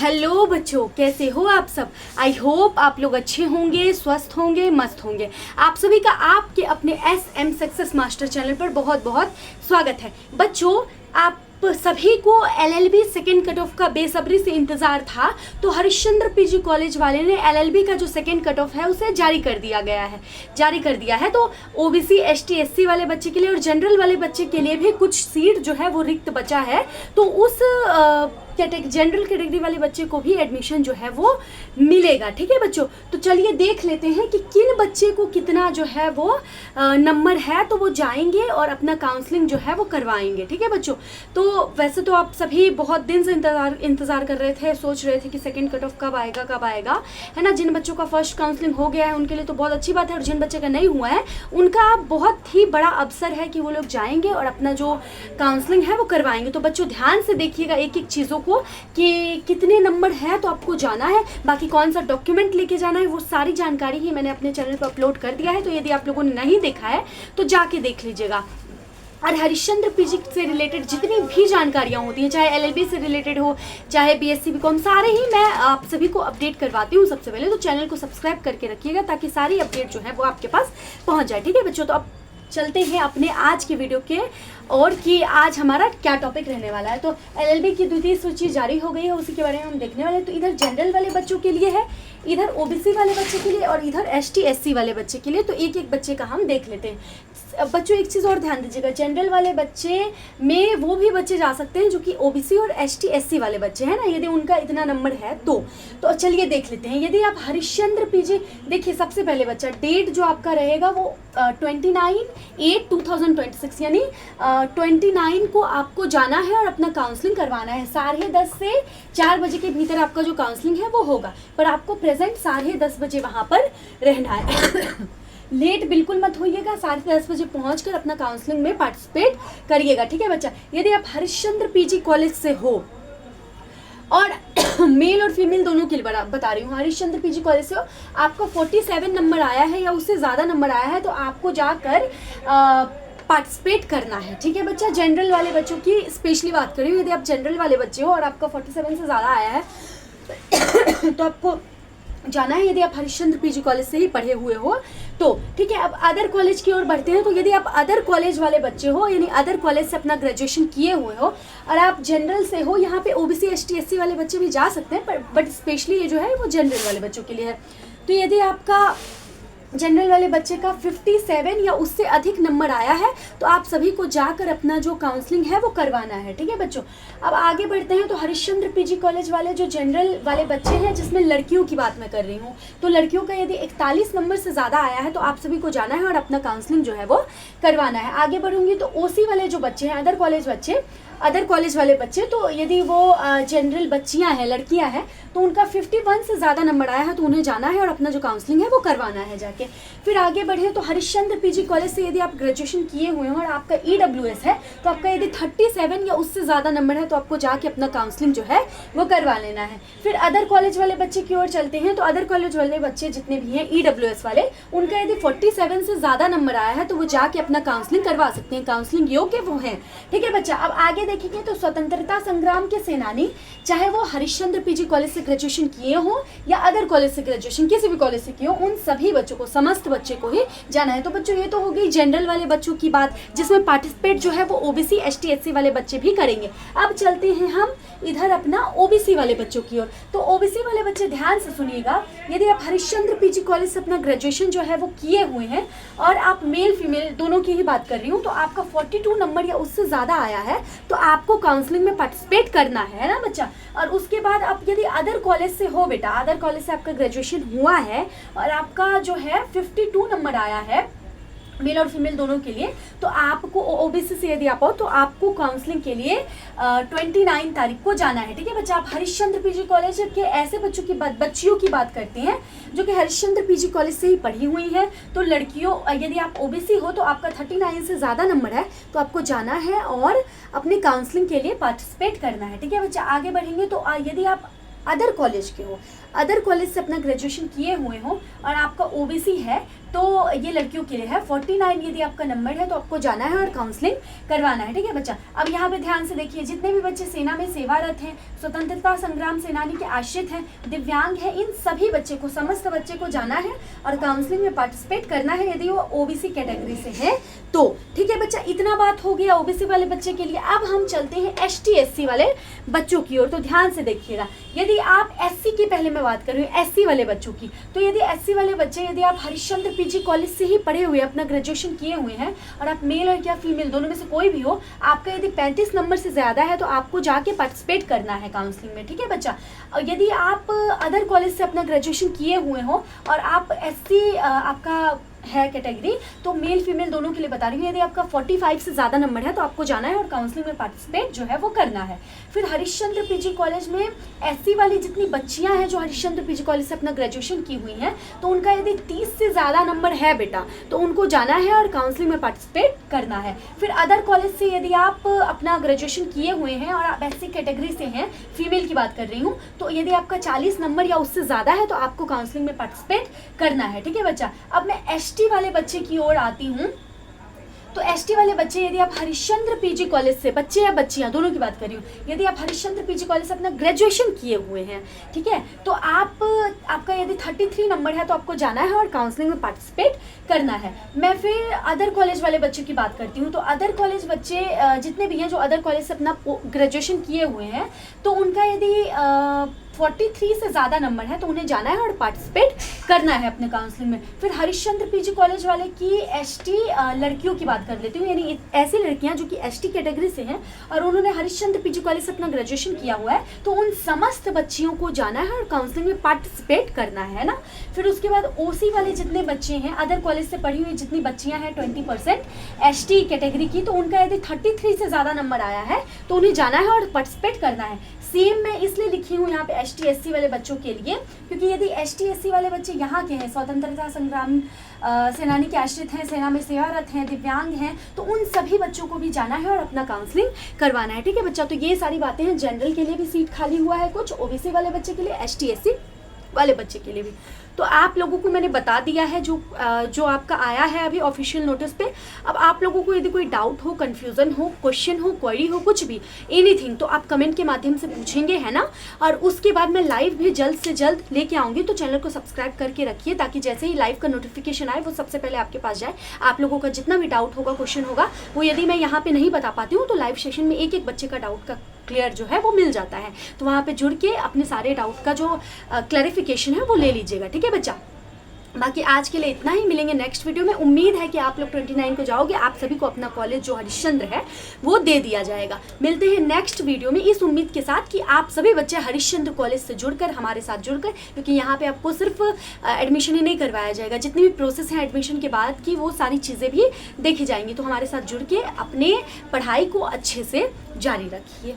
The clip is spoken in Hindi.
हेलो बच्चों, कैसे हो आप सब। आई होप आप लोग अच्छे होंगे, स्वस्थ होंगे, मस्त होंगे। आप सभी का आपके अपने SM सक्सेस मास्टर चैनल पर बहुत बहुत स्वागत है। बच्चों, आप सभी को LLB सेकेंड कट ऑफ का बेसब्री से इंतज़ार था, तो हरिश्चंद्र PG कॉलेज वाले ने LLB का जो सेकेंड कट ऑफ है उसे जारी कर दिया है। तो OBC ST SC वाले बच्चे के लिए और जनरल वाले बच्चे के लिए भी कुछ सीट जो है वो रिक्त बचा है। तो उस जनरल कैटेगरी वाले बच्चे को भी एडमिशन जो है वो मिलेगा। ठीक है बच्चों, तो चलिए देख लेते हैं कि किन बच्चे को कितना जो है वो नंबर है, तो वो जाएंगे और अपना काउंसलिंग जो है वो करवाएंगे। ठीक है बच्चों, तो वैसे तो आप सभी बहुत दिन से इंतज़ार कर रहे थे, सोच रहे थे कि सेकंड कट ऑफ कब आएगा, है ना। जिन बच्चों का फर्स्ट काउंसलिंग हो गया है उनके लिए तो बहुत अच्छी बात है, और जिन बच्चे का नहीं हुआ है उनका बहुत ही बड़ा अवसर है कि वो लोग जाएंगे और अपना जो काउंसलिंग है वो करवाएंगे। तो बच्चों ध्यान से देखिएगा एक एक चीज़ों को कि कितने नंबर है, तो आपको जाना है। बाकी कौन सा डॉक्यूमेंट लेके जाना है वो सारी जानकारी ही मैंने अपने चैनल पर अपलोड कर दिया है, तो यदि आप लोगों ने नहीं देखा है तो जाके देख लीजिएगा। और हरिश्चंद्र PG से रिलेटेड जितनी भी जानकारियाँ होती हैं, चाहे LLB से रिलेटेड हो, चाहे BSc BCom, सारे ही मैं आप सभी को अपडेट करवाती हूँ। सबसे पहले तो चैनल को सब्सक्राइब करके रखिएगा ताकि सारी अपडेट जो है वो आपके पास पहुँच जाए। ठीक है बच्चों, तो अब चलते हैं अपने आज के वीडियो के और कि आज हमारा क्या टॉपिक रहने वाला है। तो LLB की द्वितीय सूची जारी हो गई है, उसी के बारे में हम देखने वाले हैं। तो इधर जनरल वाले बच्चों के लिए है, इधर OBC वाले बच्चे के लिए और इधर ST SC वाले बच्चे के लिए। तो एक एक बच्चे का हम देख लेते हैं। बच्चों एक चीज़ और ध्यान दीजिएगा, जनरल वाले बच्चे में वो भी बच्चे जा सकते हैं जो कि OBC और ST SC वाले बच्चे हैं ना, यदि उनका इतना नंबर है तो चलिए देख लेते हैं। यदि आप हरिश्चंद्र PG, देखिए सबसे पहले बच्चा डेट जो आपका रहेगा वो 29/8/2026 यानी 29 को आपको जाना है और अपना काउंसलिंग करवाना है। 10:30 से 4 बजे के भीतर आपका जो काउंसलिंग है वो होगा, पर आपको प्रेजेंट 10:30 बजे वहाँ पर रहना है। लेट बिल्कुल मत होइएगा, 10:30 बजे पहुंचकर अपना काउंसलिंग में पार्टिसिपेट करिएगा। ठीक है बच्चा, यदि आप हरिश्चंद्र PG कॉलेज से हो और मेल और फीमेल दोनों के लिए बता रही हूँ, हरिश्चंद्र PG कॉलेज से हो, आपका 47 नंबर आया है या उससे ज़्यादा नंबर आया है, तो आपको जाकर पार्टिसिपेट करना है। ठीक है बच्चा, जनरल वाले बच्चों की स्पेशली बात कर रही हूँ। यदि आप जनरल वाले बच्चे हो और आपका 47 से ज़्यादा आया है तो आपको जाना है, यदि आप हरिश्चंद्र PG कॉलेज से ही पढ़े हुए हो तो। ठीक है, अब अदर कॉलेज की ओर बढ़ते हैं। तो यदि आप अदर कॉलेज वाले बच्चे हो, यानी अदर कॉलेज से अपना ग्रेजुएशन किए हुए हो और आप जनरल से हो, यहाँ पे OBC ST SC वाले बच्चे भी जा सकते हैं, बट स्पेशली ये जो है वो जनरल वाले बच्चों के लिए है। तो यदि आपका जनरल वाले बच्चे का 57 या उससे अधिक नंबर आया है तो आप सभी को जाकर अपना जो काउंसलिंग है वो करवाना है। ठीक है बच्चों, अब आगे बढ़ते हैं। तो हरिश्चंद्र PG कॉलेज वाले जो जनरल वाले बच्चे हैं, जिसमें लड़कियों की बात मैं कर रही हूँ, तो लड़कियों का यदि 41 नंबर से ज़्यादा आया है तो आप सभी को जाना है और अपना काउंसलिंग जो है वो करवाना है। आगे बढ़ूंगी तो OC वाले जो बच्चे हैं, अदर कॉलेज वाले बच्चे, तो यदि वो जनरल बच्चियां हैं, लड़कियां हैं, तो उनका 51 से ज़्यादा नंबर आया है तो उन्हें जाना है और अपना जो काउंसलिंग है वो करवाना है जाके। फिर आगे बढ़े तो हरिश्चंद्र PG कॉलेज से यदि आप ग्रेजुएशन किए हुए हैं और आपका EWS है, तो आपका यदि 37 या उससे ज़्यादा नंबर है तो आपको जाके अपना काउंसलिंग जो है वो करवा लेना है। फिर अदर कॉलेज वाले बच्चे की ओर चलते हैं। तो अदर कॉलेज वाले बच्चे जितने भी हैं EWS वाले, उनका यदि 47 से ज़्यादा नंबर आया है तो वो जाके अपना काउंसलिंग करवा सकते हैं, काउंसलिंग योग्य वो हैं। ठीक है बच्चा, अब आगे देखेंगे तो स्वतंत्रता संग्राम के सेनानी, चाहे वो हरिश्चंद्र PG कॉलेज से ग्रेजुएशन किए हों या अदर कॉलेज से ग्रेजुएशन किसी भी कॉलेज से किए हों, उन सभी बच्चों को, समस्त बच्चे को ही जाना है। तो बच्चों ये तो हो गई जनरल वाले बच्चों की बात, जिसमें पार्टिसिपेट जो है वो OBC ST SC वाले बच्चे भी करेंगे। अब चलते हैं हम इधर अपना OBC वाले बच्चों की ओर। तो OBC वाले बच्चे ध्यान से सुनिएगा, यदि आप हरिश्चंद्र PG कॉलेज से अपना ग्रेजुएशन जो है वो किए हुए हैं और आप मेल फीमेल दोनों की ही बात कर रही हूँ, तो आपका 42 नंबर या उससे ज़्यादा आया है तो आपको काउंसलिंग में पार्टिसिपेट करना है ना बच्चा। और उसके बाद आप यदि अदर कॉलेज से हो बेटा, अदर कॉलेज से आपका ग्रेजुएशन हुआ है और आपका जो है 52 नंबर आया है मेल और फीमेल दोनों के लिए, तो आपको OBC से यदि आप हो तो आपको काउंसलिंग के लिए 29 तारीख को जाना है। ठीक है बच्चा, आप हरिश्चंद्र PG कॉलेज के ऐसे बच्चियों की बात करते हैं जो कि हरिश्चंद्र PG कॉलेज से ही पढ़ी हुई हैं। तो लड़कियों, यदि आप OBC हो तो आपका 39 से ज़्यादा नंबर है तो आपको जाना है और अपनी काउंसलिंग के लिए पार्टिसिपेट करना है। ठीक है बच्चा, आगे बढ़ेंगे तो यदि आप अदर कॉलेज के हो, अदर कॉलेज से अपना ग्रेजुएशन किए हुए हो और आपका OBC है तो ये लड़कियों के लिए है। 49 यदि आपका नंबर है तो आपको जाना है और काउंसलिंग करवाना है, ठीक है बच्चा। अब यहाँ पे ध्यान से देखिए, जितने भी बच्चे सेना में सेवारत हैं, स्वतंत्रता संग्राम सेनानी के आश्रित हैं, दिव्यांग हैं, इन सभी बच्चे को, समस्त बच्चे को जाना है और काउंसलिंग में पार्टिसिपेट करना है यदि वो ओबीसी कैटेगरी से है तो, ठीक है बच्चा। इतना बात हो गया ओबीसी वाले बच्चे के लिए। अब हम चलते हैं एसटी एससी वाले बच्चों की ओर। तो ध्यान से देखिएगा, यदि आप एससी की, पहले मैं बात कर रही हूँ एससी वाले बच्चों की, तो यदि एससी वाले बच्चे, यदि आप हरिश्चंद्र पीजी कॉलेज से ही पढ़े हुए, अपना ग्रेजुएशन किए हुए हैं और आप मेल और या फीमेल दोनों में से कोई भी हो, आपका यदि 35 नंबर से ज़्यादा है तो आपको जाके पार्टिसिपेट करना है काउंसलिंग में, ठीक है बच्चा। और यदि आप अदर कॉलेज से अपना ग्रेजुएशन किए हुए हो और आप एससी आपका है कैटेगरी, तो मेल फीमेल दोनों के लिए बता रही हूँ, यदि आपका 45 से ज़्यादा नंबर है तो आपको जाना है और काउंसलिंग में पार्टिसिपेट जो है वो करना है। फिर हरिश्चंद्र पीजी कॉलेज में एससी वाली जितनी बच्चियां हैं जो हरिश्चंद्र पीजी कॉलेज से अपना ग्रेजुएशन की हुई हैं, तो उनका यदि 30 से ज़्यादा नंबर है बेटा, तो उनको जाना है और काउंसलिंग में पार्टिसिपेट करना है। फिर अदर कॉलेज से यदि आप अपना ग्रेजुएशन किए हुए हैं और आप एससी कैटेगरी से हैं, फीमेल की बात कर रही हूँ, तो यदि आपका 40 नंबर या उससे ज़्यादा है तो आपको काउंसलिंग में पार्टिसिपेट करना है, ठीक है बच्चा। अब मैं एसटी वाले बच्चे की ओर आती हूँ। तो एसटी वाले बच्चे, यदि आप हरिश्चंद्र पीजी कॉलेज से, बच्चे या बच्चियां दोनों की बात कर रही हूँ, यदि आप हरिश्चंद्र पीजी कॉलेज से अपना ग्रेजुएशन किए हुए हैं, ठीक है, तो आपका यदि 33 नंबर है तो आपको जाना है और काउंसलिंग में पार्टिसिपेट करना है। मैं फिर अदर कॉलेज वाले बच्चों की बात करती हूँ। तो अदर कॉलेज बच्चे जितने भी हैं जो अदर कॉलेज से अपना ग्रेजुएशन किए हुए हैं, तो उनका यदि 43 से ज़्यादा नंबर है तो उन्हें जाना है और पार्टिसिपेट करना है अपने काउंसलिंग में। फिर हरिश्चंद्र पीजी कॉलेज वाले की एसटी लड़कियों की बात कर लेती हूँ, यानी ऐसी लड़कियां जो कि एसटी कैटेगरी से हैं और उन्होंने हरिश्चंद्र पीजी कॉलेज से अपना ग्रेजुएशन किया हुआ है, तो उन समस्त बच्चियों को जाना है और काउंसलिंग में पार्टिसिपेट करना है ना। फिर उसके बाद ओसी वाले जितने बच्चे हैं, अदर कॉलेज से पढ़ी हुई जितनी बच्चियाँ हैं 20% एसटी कैटेगरी की, तो उनका यदि 33 से ज़्यादा नंबर आया है तो उन्हें जाना है और पार्टिसिपेट करना है। सेम मैं इसलिए लिखी हूँ यहाँ पे एसटी एससी वाले बच्चों के लिए, क्योंकि यदि एसटी एससी वाले बच्चे यहाँ के हैं, स्वतंत्रता संग्राम सेनानी के आश्रित हैं, सेना में सेवारत हैं, दिव्यांग हैं, तो उन सभी बच्चों को भी जाना है और अपना काउंसलिंग करवाना है, ठीक है बच्चा। तो ये सारी बातें हैं। जनरल के लिए भी सीट खाली हुआ है कुछ, ओबीसी वाले बच्चे के लिए, एसटी एससी वाले बच्चे के लिए भी। तो आप लोगों को मैंने बता दिया है जो आपका आया है अभी ऑफिशियल नोटिस पे। अब आप लोगों को यदि कोई डाउट हो, कन्फ्यूज़न हो, क्वेश्चन हो, क्वेरी हो, कुछ भी, एनीथिंग, तो आप कमेंट के माध्यम से पूछेंगे, है ना। और उसके बाद मैं लाइव भी जल्द से जल्द लेके आऊँगी, तो चैनल को सब्सक्राइब करके रखिए ताकि जैसे ही लाइव का नोटिफिकेशन आए वो सबसे पहले आपके पास जाए। आप लोगों का जितना भी डाउट होगा, क्वेश्चन होगा, वो यदि मैं यहाँ पर नहीं बता पाती हूँ तो लाइव सेशन में एक एक बच्चे का डाउट का क्लियर जो है वो मिल जाता है, तो वहाँ पे जुड़ के अपने सारे डाउट का जो क्लैरिफिकेशन है वो ले लीजिएगा, ठीक है बच्चा। बाकी आज के लिए इतना ही, मिलेंगे नेक्स्ट वीडियो में। उम्मीद है कि आप लोग 29 को जाओगे, आप सभी को अपना कॉलेज जो हरिश्चंद्र है वो दे दिया जाएगा। मिलते हैं नेक्स्ट वीडियो में इस उम्मीद के साथ कि आप सभी बच्चे हरिश्चंद्र कॉलेज से जुड़कर, हमारे साथ जुड़कर, क्योंकि यहाँ पे आपको सिर्फ एडमिशन ही नहीं करवाया जाएगा, जितनी भी प्रोसेस है एडमिशन के बाद की वो सारी चीज़ें भी देखी जाएंगी। तो हमारे साथ जुड़ के अपने पढ़ाई को अच्छे से जारी रखिए।